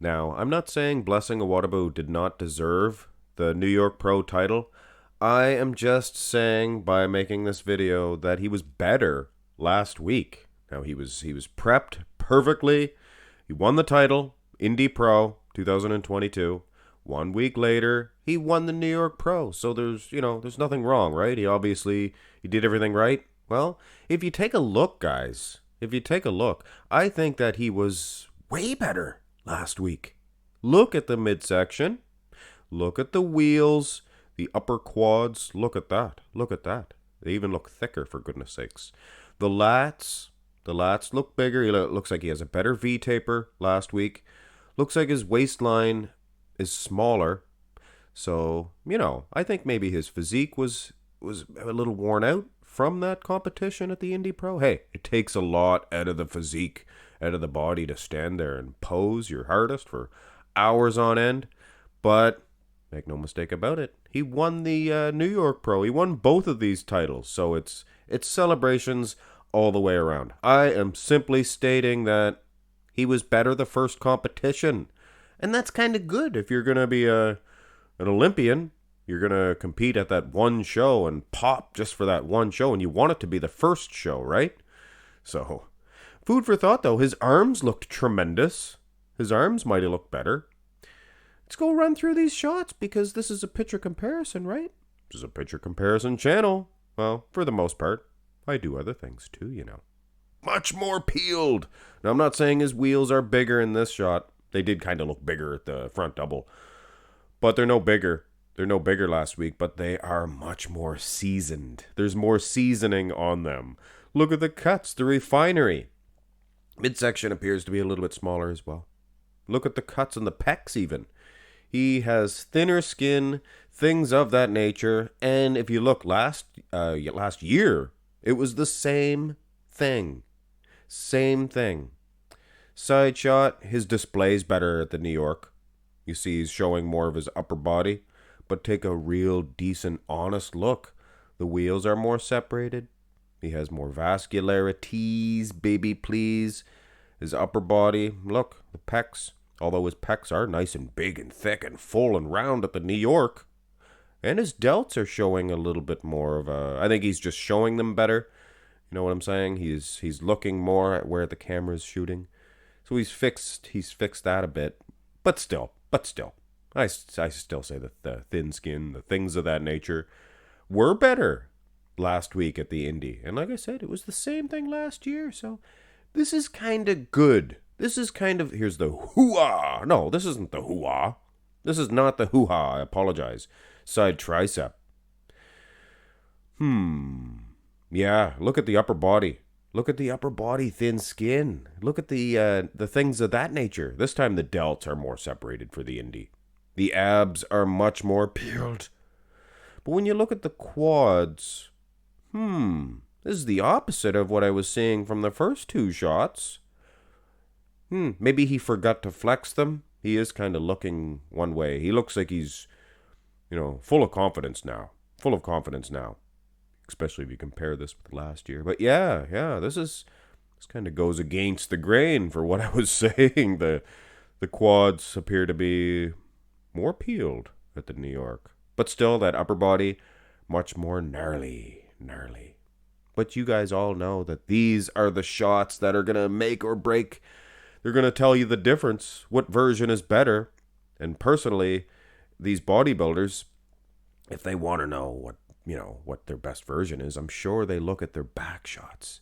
Now, I'm not saying Blessing Awodibu did not deserve the New York Pro title. I am just saying by making this video that he was better last week. Now he was prepped perfectly. He won the title, Indy Pro 2022. 1 week later, he won the New York Pro. So there's nothing wrong, right? He did everything right. Well, if you take a look, guys, I think that he was way better last week. Look at the midsection. Look at the wheels, the upper quads. Look at that. Look at that. They even look thicker, for goodness sakes. The lats. The lats look bigger. Looks like he has a better V-taper last week. Looks like his waistline is smaller. So, I think maybe his physique was a little worn out from that competition at the Indy Pro. Hey, it takes a lot out of the physique, out of the body to stand there and pose your hardest for hours on end. But make no mistake about it, he won the New York Pro. He won both of these titles. So it's celebrations all the way around. I am simply stating that he was better the first competition. And that's kind of good if you're going to be an Olympian. You're going to compete at that one show and pop just for that one show. And you want it to be the first show, right? So, food for thought, though. His arms looked tremendous. His arms might have looked better. Let's go run through these shots because this is a picture comparison, right? This is a picture comparison channel. Well, for the most part. I do other things too, Much more peeled. Now, I'm not saying his wheels are bigger in this shot. They did kind of look bigger at the front double. But they're no bigger. They're no bigger last week, but they are much more seasoned. There's more seasoning on them. Look at the cuts, the refinery. Midsection appears to be a little bit smaller as well. Look at the cuts on the pecs even. He has thinner skin, things of that nature. And if you look last year, it was the same thing. Same thing. Side shot, his display's better at the New York. You see he's showing more of his upper body. But take a real decent, honest look. The wheels are more separated. He has more vascularities, baby please. His upper body, look, the pecs. Although his pecs are nice and big and thick and full and round at the New York. And his delts are showing a little bit more of a... I think he's just showing them better. You know what I'm saying? He's looking more at where the camera's shooting. So he's fixed that a bit. But still. I still say that the thin skin, the things of that nature, were better last week at the Indy. And like I said, it was the same thing last year. So this is kind of good. This is kind of... Here's the hoo-ah. No, this isn't the hoo-ah. This is not the hoo-ha. I apologize. Side tricep. Yeah, look at the upper body. Look at the upper body, thin skin. Look at the things of that nature. This time the delts are more separated for the Indy. The abs are much more peeled. But when you look at the quads, this is the opposite of what I was seeing from the first two shots. Maybe he forgot to flex them. He is kind of looking one way. He looks like he's, full of confidence now. Especially if you compare this with last year. But yeah, this kind of goes against the grain for what I was saying. The quads appear to be more peeled at the New York. But still, that upper body, much more gnarly. But you guys all know that these are the shots that are going to make or break. They're going to tell you the difference, what version is better. And personally, these bodybuilders, if they want to know what their best version is, I'm sure they look at their back shots.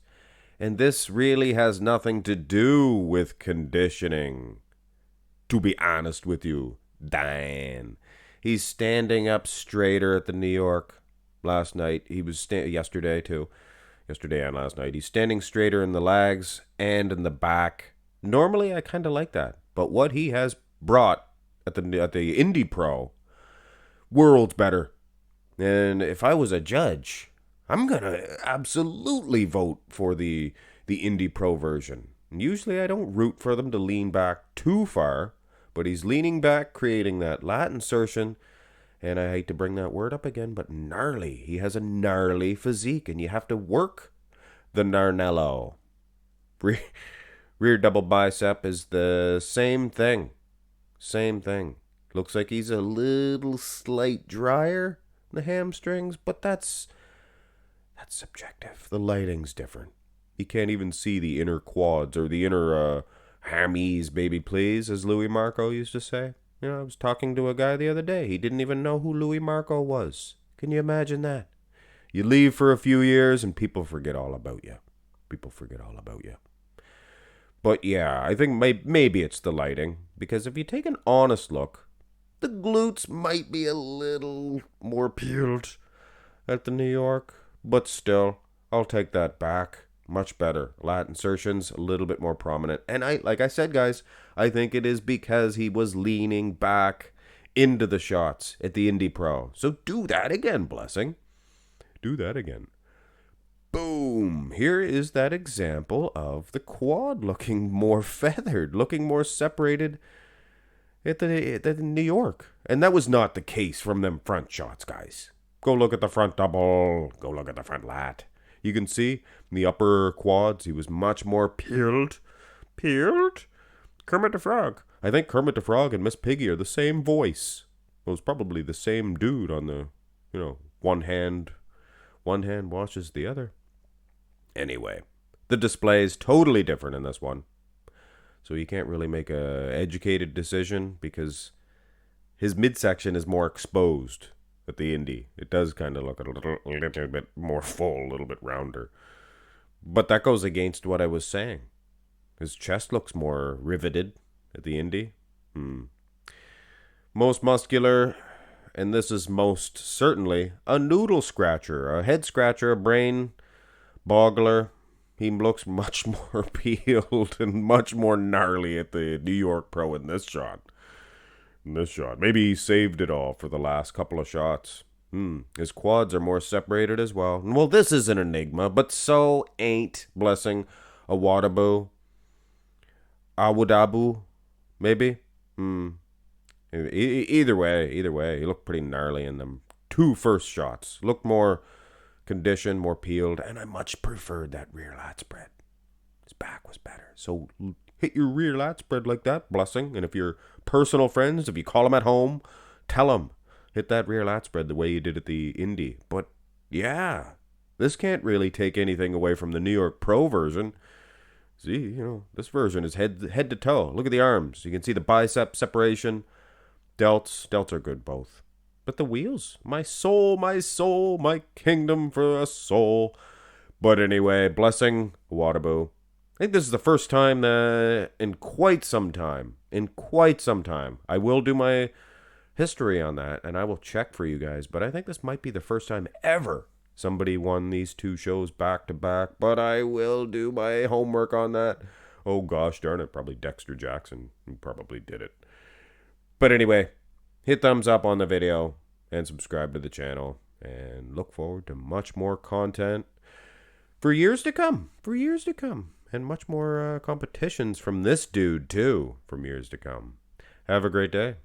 And this really has nothing to do with conditioning. To be honest with you, Dan. He's standing up straighter at the New York last night. He was yesterday too. Yesterday and last night. He's standing straighter in the legs and in the back. Normally, I kind of like that. But what he has brought at the Indy Pro, worlds better. And if I was a judge, I'm going to absolutely vote for the Indy Pro version. And usually I don't root for them to lean back too far, but he's leaning back, creating that lat insertion. And I hate to bring that word up again, but gnarly. He has a gnarly physique, and you have to work the gnarnello. Rear double bicep is the same thing. same thing. Looks like he's a little slight drier in the hamstrings, but that's subjective. The lighting's different. You can't even see the inner quads or the inner hammies, baby please, as Louis Marco used to say. You know, I was talking to a guy the other day. He didn't even know who Louis Marco was. Can you imagine that? You leave for a few years and people forget all about you. People forget all about you. But yeah, I think maybe it's the lighting. Because if you take an honest look, the glutes might be a little more peeled at the New York. But still, I'll take that back. Much better. Lat insertions, a little bit more prominent. And like I said, guys, I think it is because he was leaning back into the shots at the Indy Pro. So do that again, Blessing. Do that again. Boom. Here is that example of the quad looking more feathered, looking more separated at the New York. And that was not the case from them front shots, guys. Go look at the front double. Go look at the front lat. You can see in the upper quads, he was much more peeled. Peeled? Kermit the Frog. I think Kermit the Frog and Miss Piggy are the same voice. It was probably the same dude on the, one hand washes the other. Anyway, the display is totally different in this one. So you can't really make a educated decision because his midsection is more exposed at the Indy. It does kind of look a little bit more full, a little bit rounder. But that goes against what I was saying. His chest looks more riveted at the Indy. Most muscular, and this is most certainly a noodle scratcher, a head scratcher, a brain boggler. He looks much more peeled and much more gnarly at the New York Pro in this shot. Maybe he saved it all for the last couple of shots. His quads are more separated as well. Well, this is an enigma, but so ain't Blessing Awodibu. Awodibu, maybe? Either way, he looked pretty gnarly in them two first shots. Looked more conditioned, more peeled, and I much preferred that rear lat spread. His back was better. So hit your rear lat spread like that, Blessing. And if you're personal friends, if you call them at home, tell them, hit that rear lat spread the way you did at the Indy. But yeah, this can't really take anything away from the New York Pro version. See, this version is head to toe. Look at the arms. You can see the bicep separation. Delts are good both. But the wheels, my soul, my kingdom for a soul. But anyway, Blessing Awodibu. I think this is the first time in quite some time, I will do my history on that, and I will check for you guys. But I think this might be the first time ever somebody won these two shows back to back. But I will do my homework on that. Oh gosh darn it, probably Dexter Jackson who probably did it. But anyway, hit thumbs up on the video and subscribe to the channel. And look forward to much more content for years to come. And much more competitions from this dude, too, from years to come. Have a great day.